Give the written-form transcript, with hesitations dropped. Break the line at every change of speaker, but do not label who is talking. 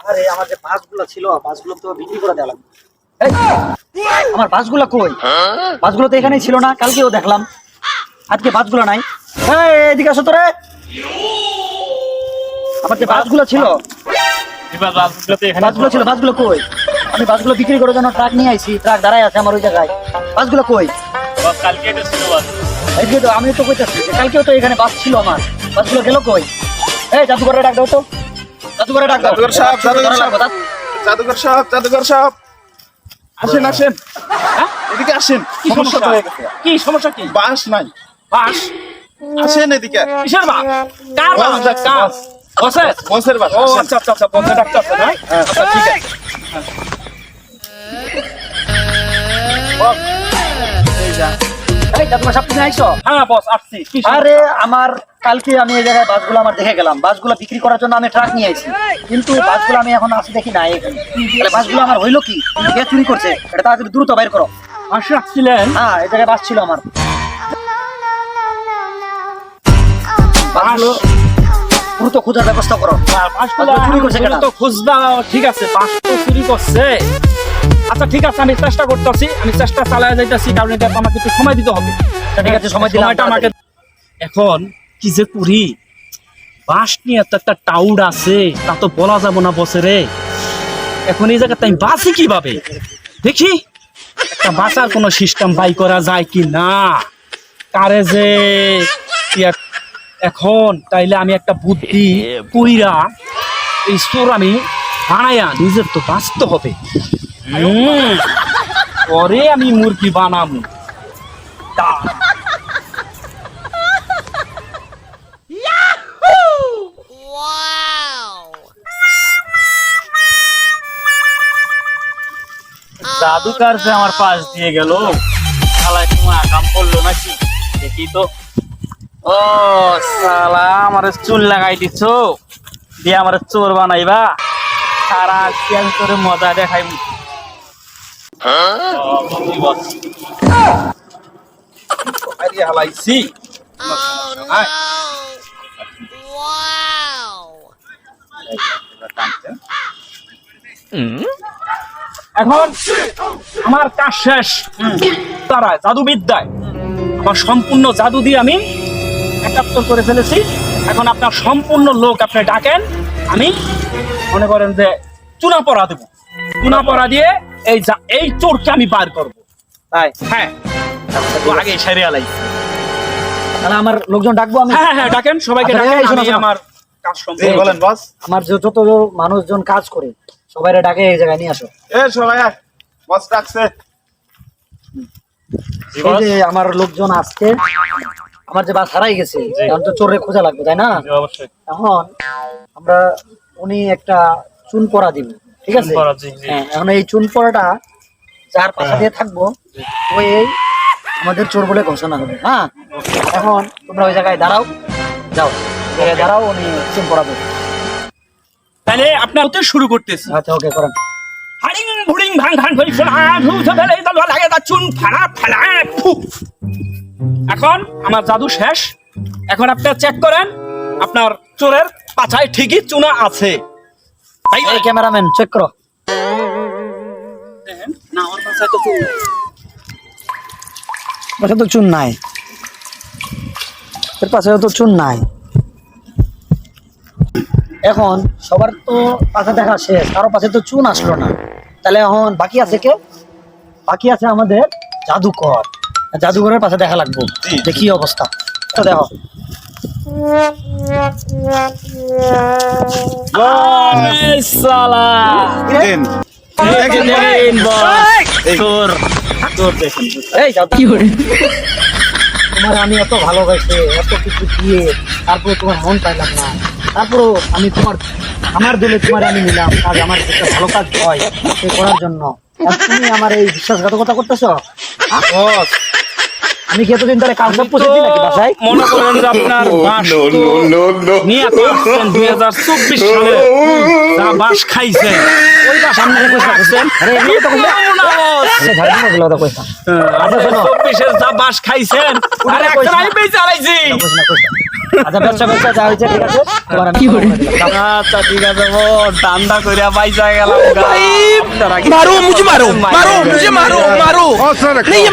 আরে আমার যে বাসগুলো ছিল, বাসগুলো তো বিক্রি করে দেওয়া লাগবে। এই, আমার বাসগুলো কই? বাসগুলো তো এখানেই ছিল না, কালকেও দেখলাম, আজকে বাসগুলো নাই। এই, এদিকে আসো তো রে। আমার যে বাসগুলো ছিল, বাসগুলো ছিল, বাসগুলো কই? আমি বাসগুলো বিক্রি করার জন্য ট্রাক নিয়ে আইছি, ট্রাক দাঁড়ায় আছে আমার ওই জায়গায়। বাসগুলো কই? এই তো আমি তো কইতাছি যে কালকেও তো এখানে বাস ছিল আমার, বাসগুলো গেল কই? এই জাদুঘরে ডাক দাও তো, জাদুঘরে ডাক দাও।
জাদুঘর সাহেব, জাদুঘর সাহেব, জাদুঘর সাহেব, আসেন আসেন, এদিকে আসেন।
কি সমস্যা হয়ে গেছে? কি সমস্যা? কি
বাস নাই,
বাস?
আসেন এদিকে।
কিসের বাস? কার বাস?
বাস,
কার?
বাস।
বসের?
বসের বাস,
ও
আসেন।
আচ্ছা আচ্ছা আচ্ছা, বসে ডাক্তার আছে না? আচ্ছা ঠিক আছে।
এই জাদুঘর সাহেব তুমি আইছো?
হ্যাঁ বস, আসছি। কি সমস্যা?
আরে আমার কালকে আমি এই জায়গায় বাসগুলো আমার দেখে গেলাম, বাসগুলো বিক্রি করার জন্য আমি ট্রাক নিয়ে আইছি, কিন্তু বাসগুলো আমি এখন আসি দেখি নাই এখানে। তাহলে বাসগুলো আমার হইলো কি? কে চুরি করছে? এটা তাড়াতাড়ি দ্রুত বাইর করো।
বাস রাখছিলেন?
হ্যাঁ, এই জায়গায় বাস ছিল আমার। বাসগুলো দ্রুত খোঁজার ব্যবস্থা করো।
বাসগুলো
চুরি করছে কেন?
তো খুঁজবা, ঠিক আছে, বাস তো চুরি করছে। আচ্ছা ঠিক আছে, আমি চেষ্টা করতেছি, আমি চেষ্টা চালায় যাইতেছি, কারণ এটা আমাকে একটু সময় দিতে হবে।
ঠিক আছে, সময় দিলাম।
সময়টা আমাকে। এখন কি যে করি, বাস নিয়ে তো একটা টাউড আছে, তা তো বলা যাবো না বছরে। এখন এই জায়গাতে আমি বাসি কিভাবে? দেখি একটা বাঁচার কোনো সিস্টেম বাই করা যায় কি না। কারে যে এখন তাইলে আমি একটা বুদ্ধি কইরা এই চোর আমি বানাইয়া নিজের তো বাঁচতে হবে। পরে আমি মুরগি বানাবো। জাদুকার যে আমার পাশ দিয়ে গেল, শালায় তোমার কাম করলো নাকি দেখি তো। ও শালা, আমার চুল লাগাই দিছ দিয়ে আমার চোর বানাইবা? সারা আজকাল করে মজা দেখাই। হালাইছি এখন আমার কাজ শেষ। তারা জাদুবিদ্যায় আমার সম্পূর্ণ জাদু দিয়ে আমি একাত্তর করে ফেলেছি। এখন আপনার সম্পূর্ণ লোক আপনি ডাকেন, আমি মনে করেন যে চুনা পড়া দেব। চুনা পড়া দিয়ে এই চোরকে আমি বার করবো।
তাই?
হ্যাঁ, তো আগে সেরে আলাই।
তাহলে আমার লোকজন ডাকবো আমি?
হ্যাঁ হ্যাঁ, ডাকেন সবাইকে,
আচ্ছা,
ডাকেন।
এই শোনো,
আমি
শোনো।
আমার কাজ
জি
সম্পূর্ণ
বলেন বস।
আমার যত মানুষজন কাজ করে সবাইরে ডাকে এই জায়গায় নিয়ে আসো।
এ সবাই আয়, বস ডাকছে।
এই যে আমার লোকজন আসছে, আমার যে বাস হারাই গেছে, এখন তো চোরে খোঁজা লাগবে, তাই না?
অবশ্যই
এখন আমরা উনি একটা চুন পড়া দিব, ঠিক আছে?
চুন পড়া, জি, জি।
হ্যাঁ, এখন এই চুন পড়াটা যার পাশে দিয়ে থাকবো ওই আমাদের চোর বলে ঘোষণা হবে। হ্যাঁ, এখন তোমরা ওই জায়গায় দাঁড়াও, যাও ওই জায়গায় দাঁড়াও, উনি চুন পড়াবে।
তাহলে আপনার হতে শুরু করতেছি।
আচ্ছা, ওকে, করেন।
হাড়িং ভুড়িং ভাং ভাং ভই ফলা ধুতে ফেলে দাও লাগে দা চুন ফালা ফালা ফু। এখন আমার জাদু শেষ। এখন আপনি চেক করেন আপনার চোরের পাছায় ঠিকই চুনা আছে। তাই
এই ক্যামেরাম্যান চেক করো।
না, আমার পাছায় তো চুন নেই।
পাশে তো চুন নাই, এর পাশে তো চুন নাই। এখন সবার তো পাশে দেখা শেষ, কারো পাশে তো চুন আসলো না। তাহলে এখন বাকি আছে কে? বাকি আছে আমাদের জাদুকর। জাদুঘরের পাশে দেখা লাগবো, দেখি অবস্থা। তো দেখো,
এই শালা
দেন
দেখেন বস, চোর চোর দেখেন।
এই জাদু, তোমার আমি এত ভালোবাসে, এত কিছু দিয়ে, তারপরে তোমার মন পাইলাম না, তারপরও আমি আমার দলে তোমার আমি নিলাম কাজ, আমার একটা ভালো কাজ হয় সে করার জন্য। আর তুমি আমার এই বিশ্বাসঘাতকতা করতেছো?
বস,
আমি কি এতদিন ধরে কাজ সব পৌঁছেছি নাকি বাসায়?
মনে করেন যে আপনার বাস তো নিয়ে তো আসছেন 2024 সালে, যা বাস খাইছেন ওই বাস
সামনে রেখে রাখছেন। আরে এগুলো তো কইলা। আরে ভাই, এগুলো তো কইতা। আচ্ছা শোনো,
24 যা বাস খাইছেন,
আরে
আরে
কইস না।
আমি বেঁচে আলাইছি।
কইস না, কইস না। আচ্ছা ব্যবসা ব্যবসা যা হয়েছে ঠিক আছে তোমার আমি
আচ্ছা ঠিক আছে বোন, ঠান্ডা কইরা বাইসা গেলাম
भाई मारो मुझे मारो मारो मुझे मारो मारो नहीं ये